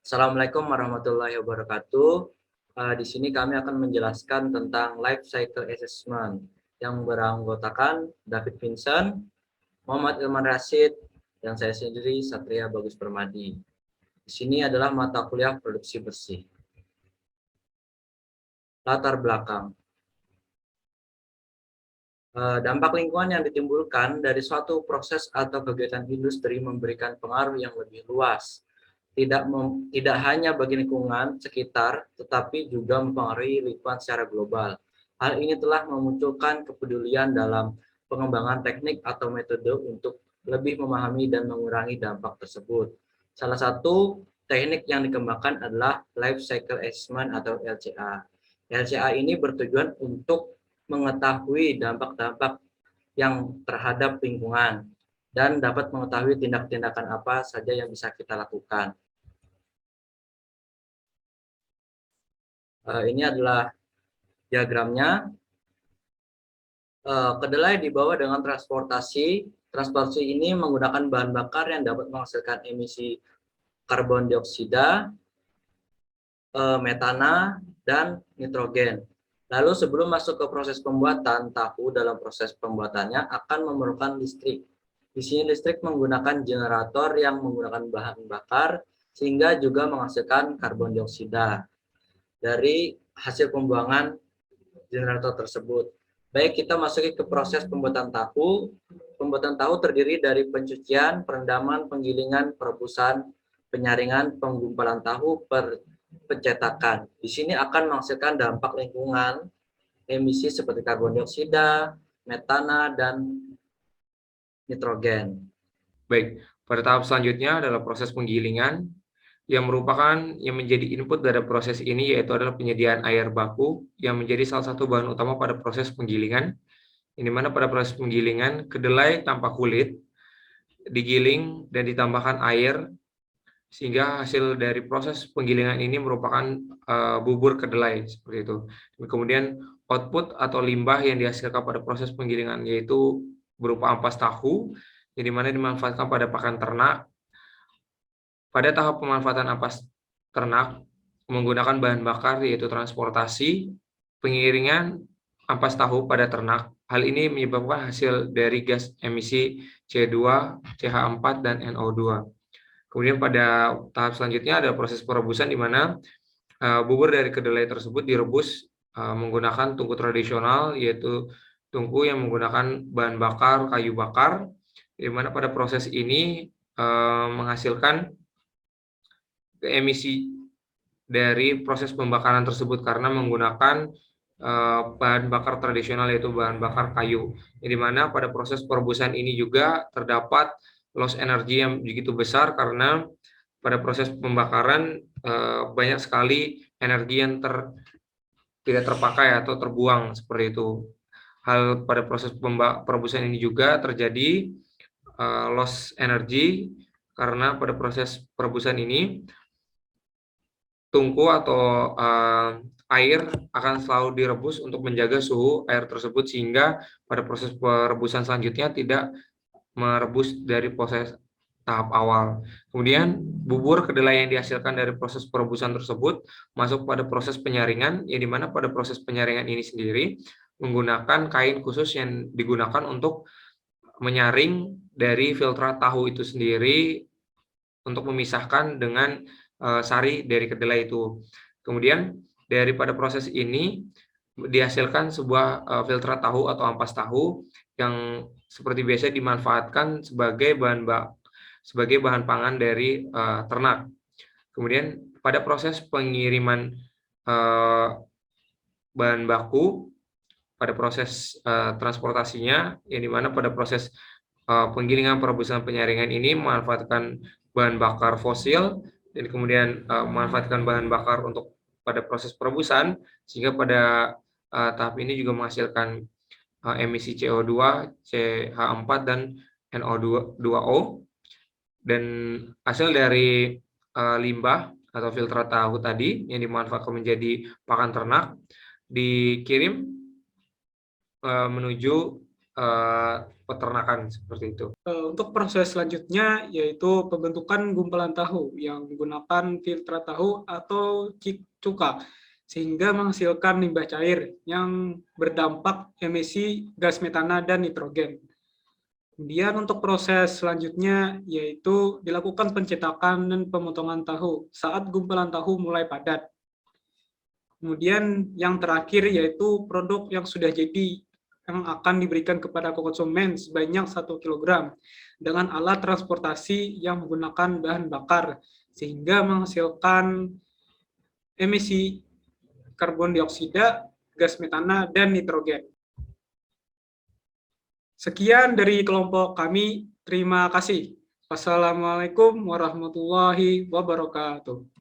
Assalamualaikum warahmatullahi wabarakatuh. Di sini kami akan menjelaskan tentang life cycle assessment yang beranggotakan David Vincent, Muhammad Ilman Rashid, dan saya sendiri Satria Bagus Permadi. Di sini adalah mata kuliah produksi bersih. Latar belakang. Dampak lingkungan yang ditimbulkan dari suatu proses atau kegiatan industri memberikan pengaruh yang lebih luas. Tidak hanya bagi lingkungan sekitar, tetapi juga mempengaruhi lingkungan secara global. Hal ini telah memunculkan kepedulian dalam pengembangan teknik atau metode untuk lebih memahami dan mengurangi dampak tersebut. Salah satu teknik yang dikembangkan adalah Life Cycle Assessment atau LCA. LCA ini bertujuan untuk mengetahui dampak-dampak yang terhadap lingkungan dan dapat mengetahui tindak-tindakan apa saja yang bisa kita lakukan. Ini adalah diagramnya. Kedelai dibawa dengan transportasi. Transportasi ini menggunakan bahan bakar yang dapat menghasilkan emisi karbon dioksida, metana, dan nitrogen. Lalu sebelum masuk ke proses pembuatan, tahu dalam proses pembuatannya akan memerlukan listrik. Di sini listrik menggunakan generator yang menggunakan bahan bakar sehingga juga menghasilkan karbon dioksida dari hasil pembuangan generator tersebut. Baik, kita masuki ke proses pembuatan tahu. Pembuatan tahu terdiri dari pencucian, perendaman, penggilingan, perebusan, penyaringan, penggumpalan tahu, pencetakan. Di sini akan menghasilkan dampak lingkungan, emisi seperti karbon dioksida, metana, dan nitrogen. Baik, pada tahap selanjutnya adalah proses penggilingan yang menjadi input dari proses ini, yaitu adalah penyediaan air baku yang menjadi salah satu bahan utama pada proses penggilingan. Di mana pada proses penggilingan kedelai tanpa kulit digiling dan ditambahkan air sehingga hasil dari proses penggilingan ini merupakan bubur kedelai seperti itu. Dan kemudian output atau limbah yang dihasilkan pada proses penggilingan yaitu berupa ampas tahu yang dimana dimanfaatkan pada pakan ternak. Pada tahap pemanfaatan ampas ternak menggunakan bahan bakar yaitu transportasi, pengiringan ampas tahu pada ternak. Hal ini menyebabkan hasil dari gas emisi CO2, CH4, dan NO2. Kemudian pada tahap selanjutnya ada proses perebusan di mana bubur dari kedelai tersebut direbus menggunakan tungku tradisional, yaitu tungku yang menggunakan bahan bakar kayu bakar, di mana pada proses ini menghasilkan emisi dari proses pembakaran tersebut karena menggunakan bahan bakar tradisional yaitu bahan bakar kayu. Di mana pada proses perebusan ini juga terdapat loss energi yang begitu besar karena pada proses pembakaran banyak sekali energi yang tidak terpakai atau terbuang seperti itu. Hal pada proses perebusan ini juga terjadi loss energi karena pada proses perebusan ini tungku atau air akan selalu direbus untuk menjaga suhu air tersebut sehingga pada proses perebusan selanjutnya tidak merebus dari proses tahap awal. Kemudian bubur kedelai yang dihasilkan dari proses perebusan tersebut masuk pada proses penyaringan, yang dimana pada proses penyaringan ini sendiri menggunakan kain khusus yang digunakan untuk menyaring dari filtrat tahu itu sendiri untuk memisahkan dengan sari dari kedelai itu. Kemudian daripada proses ini dihasilkan sebuah filtrat tahu atau ampas tahu yang seperti biasa dimanfaatkan sebagai bahan pangan dari ternak. Kemudian pada proses pengiriman bahan baku pada proses transportasinya, yang dimana pada proses penggilingan, perebusan, penyaringan ini memanfaatkan bahan bakar fosil dan kemudian memanfaatkan bahan bakar untuk pada proses perebusan sehingga pada tahap ini juga menghasilkan emisi CO2, CH4 dan NO2O, dan hasil dari limbah atau filtrat tahu tadi yang dimanfaatkan menjadi pakan ternak dikirim menuju peternakan seperti itu. Untuk proses selanjutnya yaitu pembentukan gumpalan tahu yang menggunakan filtrat tahu atau cuka sehingga menghasilkan limbah cair yang berdampak emisi gas metana dan nitrogen. Kemudian untuk proses selanjutnya yaitu dilakukan pencetakan dan pemotongan tahu saat gumpalan tahu mulai padat. Kemudian yang terakhir yaitu produk yang sudah jadi yang akan diberikan kepada konsumen sebanyak 1 kg dengan alat transportasi yang menggunakan bahan bakar sehingga menghasilkan emisi karbon dioksida, gas metana, dan nitrogen. Sekian dari kelompok kami. Terima kasih. Wassalamualaikum warahmatullahi wabarakatuh.